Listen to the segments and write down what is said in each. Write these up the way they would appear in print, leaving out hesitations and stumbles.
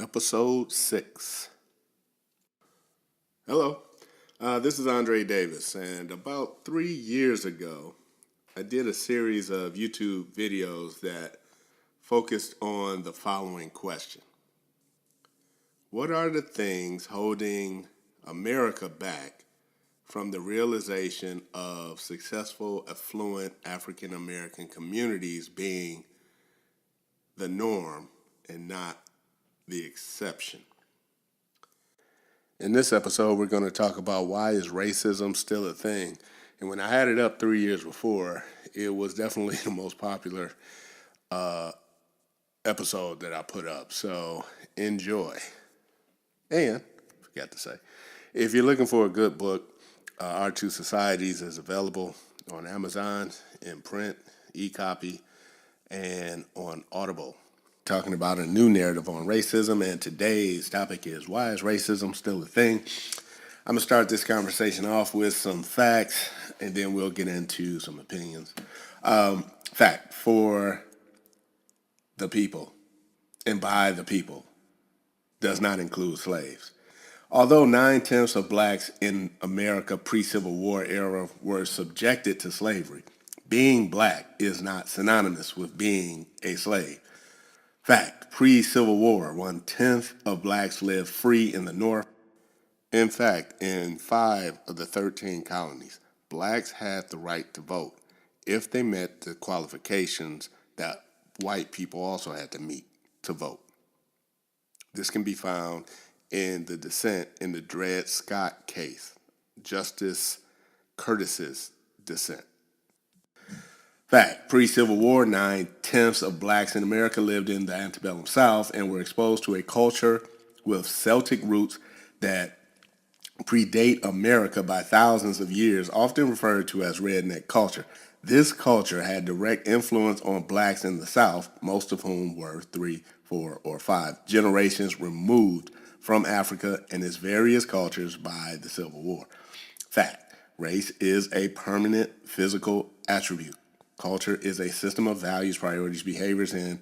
Episode 6. Hello, this is Andre Davis, and about 3 years ago, I did a series of YouTube videos that focused on the following question. What are the things holding America back from the realization of successful, affluent African American communities being the norm and not the exception? In this episode, we're going to talk about why is racism still a thing. And when I had it up 3 years before, it was definitely the most popular episode that I put up. So enjoy. And, forgot to say, if you're looking for a good book, Our Two Societies is available on Amazon, in print, e-copy, and on Audible. Talking about a new narrative on racism, and today's topic is why is racism still a thing? I'm going to start this conversation off with some facts, and then we'll get into some opinions. Fact, for the people, and by the people, does not include slaves. Although 9/10 of blacks in America pre-Civil War era were subjected to slavery, being black is not synonymous with being a slave. Fact, pre-Civil War, 1/10 of blacks lived free in the North. In fact, in 5 of the 13 colonies, blacks had the right to vote if they met the qualifications that white people also had to meet to vote. This can be found in the dissent in the Dred Scott case, Justice Curtis's dissent. Fact, pre-Civil War, 9/10 of blacks in America lived in the antebellum South and were exposed to a culture with Celtic roots that predate America by thousands of years, often referred to as redneck culture. This culture had direct influence on blacks in the South, most of whom were 3, 4, or 5 generations removed from Africa and its various cultures by the Civil War. Fact, race is a permanent physical attribute. Culture is a system of values, priorities, behaviors, and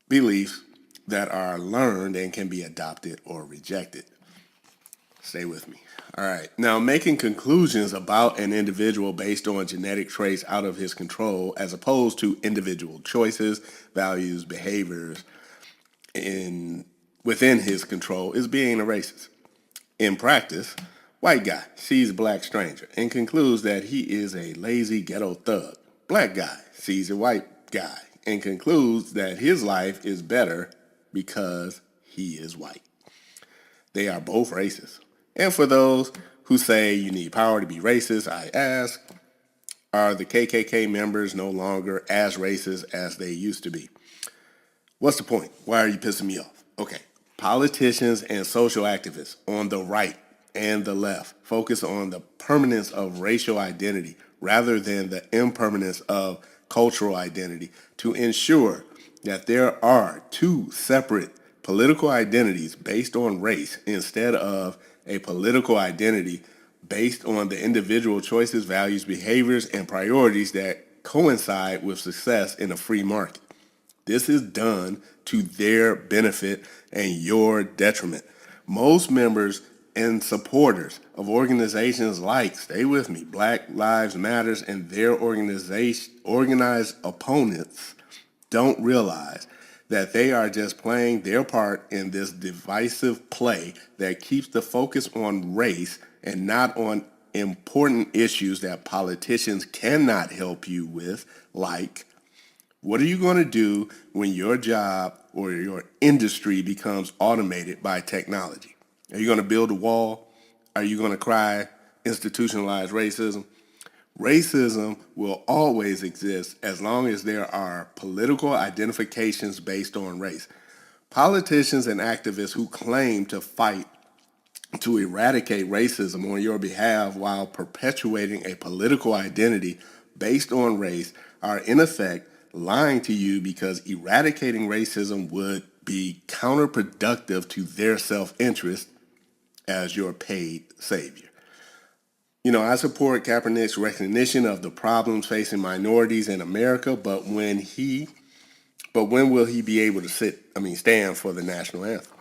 beliefs that are learned and can be adopted or rejected. Stay with me. All right. Now, making conclusions about an individual based on genetic traits out of his control, as opposed to individual choices, values, behaviors within his control, is being a racist. In practice, white guy sees a black stranger and concludes that he is a lazy ghetto thug. Black guy sees a white guy and concludes that his life is better because he is white. They are both racist. And for those who say you need power to be racist, I ask, are the KKK members no longer as racist as they used to be? What's the point? Why are you pissing me off? Okay, politicians and social activists on the right and the left focus on the permanence of racial identity rather than the impermanence of cultural identity to ensure that there are two separate political identities based on race instead of a political identity based on the individual choices, values, behaviors, and priorities that coincide with success in a free market. This is done to their benefit and your detriment. Most members and supporters of organizations like, stay with me, Black Lives Matters and their organized opponents don't realize that they are just playing their part in this divisive play that keeps the focus on race and not on important issues that politicians cannot help you with, like what are you going to do when your job or your industry becomes automated by technology? Are you going to build a wall? Are you going to cry institutionalized racism? Racism will always exist as long as there are political identifications based on race. Politicians and activists who claim to fight to eradicate racism on your behalf while perpetuating a political identity based on race are in effect lying to you because eradicating racism would be counterproductive to their self-interest as your paid savior. You know, I support Kaepernick's recognition of the problems facing minorities in America, but when will he be able to stand for the national anthem?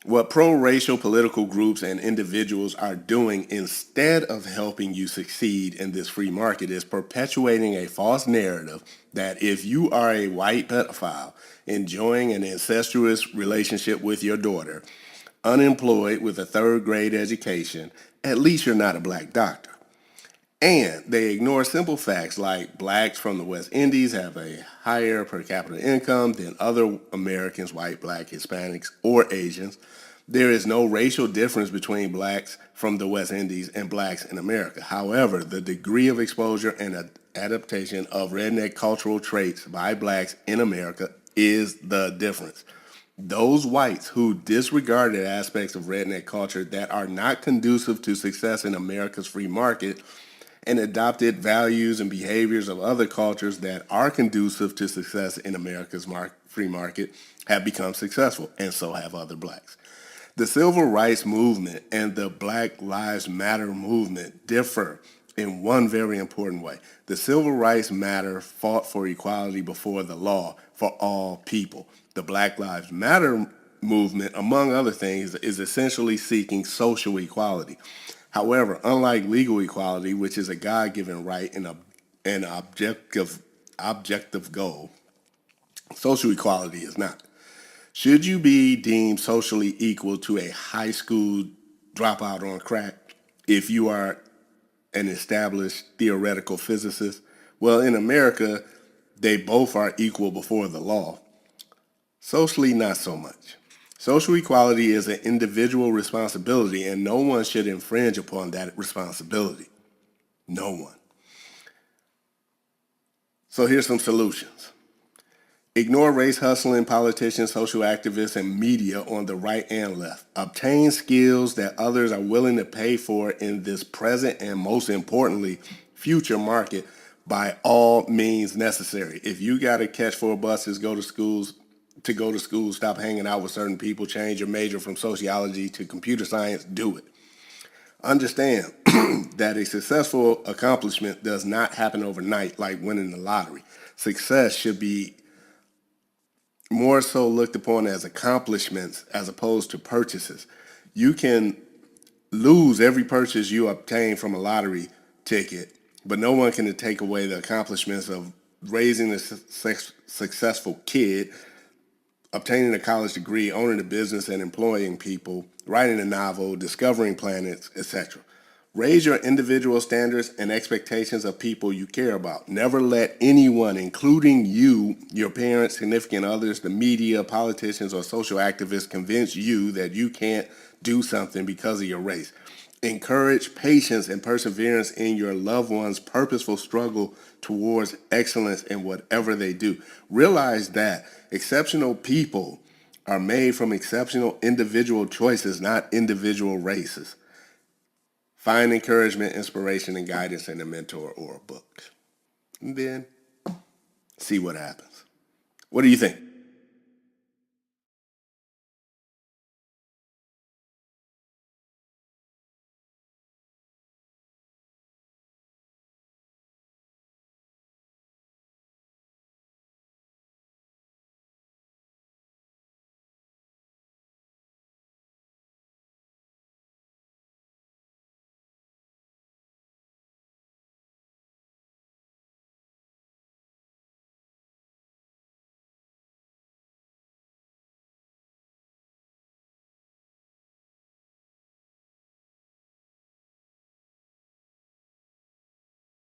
What pro-racial political groups and individuals are doing instead of helping you succeed in this free market is perpetuating a false narrative that if you are a white pedophile enjoying an incestuous relationship with your daughter, unemployed with a third grade education, at least you're not a black doctor. And they ignore simple facts like blacks from the West Indies have a higher per capita income than other Americans, white, black, Hispanics, or Asians. There is no racial difference between blacks from the West Indies and blacks in America. However, the degree of exposure and adaptation of redneck cultural traits by blacks in America is the difference. Those whites who disregarded aspects of redneck culture that are not conducive to success in America's free market and adopted values and behaviors of other cultures that are conducive to success in America's free market have become successful, and so have other blacks. The civil rights movement and the Black Lives Matter movement differ in one very important way. The civil rights matter fought for equality before the law for all people. The Black Lives Matter movement, among other things, is essentially seeking social equality. However, unlike legal equality, which is a God-given right and an objective goal, social equality is not. Should you be deemed socially equal to a high school dropout on crack if you are an established theoretical physicist? Well, in America, they both are equal before the law. Socially, not so much. Social equality is an individual responsibility, and no one should infringe upon that responsibility. No one. So here's some solutions. Ignore race hustling politicians, social activists, and media on the right and left. Obtain skills that others are willing to pay for in this present and, most importantly, future market by all means necessary. If you got to catch 4 buses, go to school, stop hanging out with certain people, change your major from sociology to computer science, do it. Understand that a successful accomplishment does not happen overnight like winning the lottery. Success should be more so looked upon as accomplishments as opposed to purchases. You can lose every purchase you obtain from a lottery ticket, but no one can take away the accomplishments of raising a successful kid, obtaining a college degree, owning a business and employing people, writing a novel, discovering planets, etc. Raise your individual standards and expectations of people you care about. Never let anyone, including you, your parents, significant others, the media, politicians, or social activists, convince you that you can't do something because of your race. Encourage patience and perseverance in your loved one's purposeful struggle towards excellence in whatever they do. Realize that exceptional people are made from exceptional individual choices, not individual races. Find encouragement, inspiration, and guidance in a mentor or a book. And then see what happens. What do you think?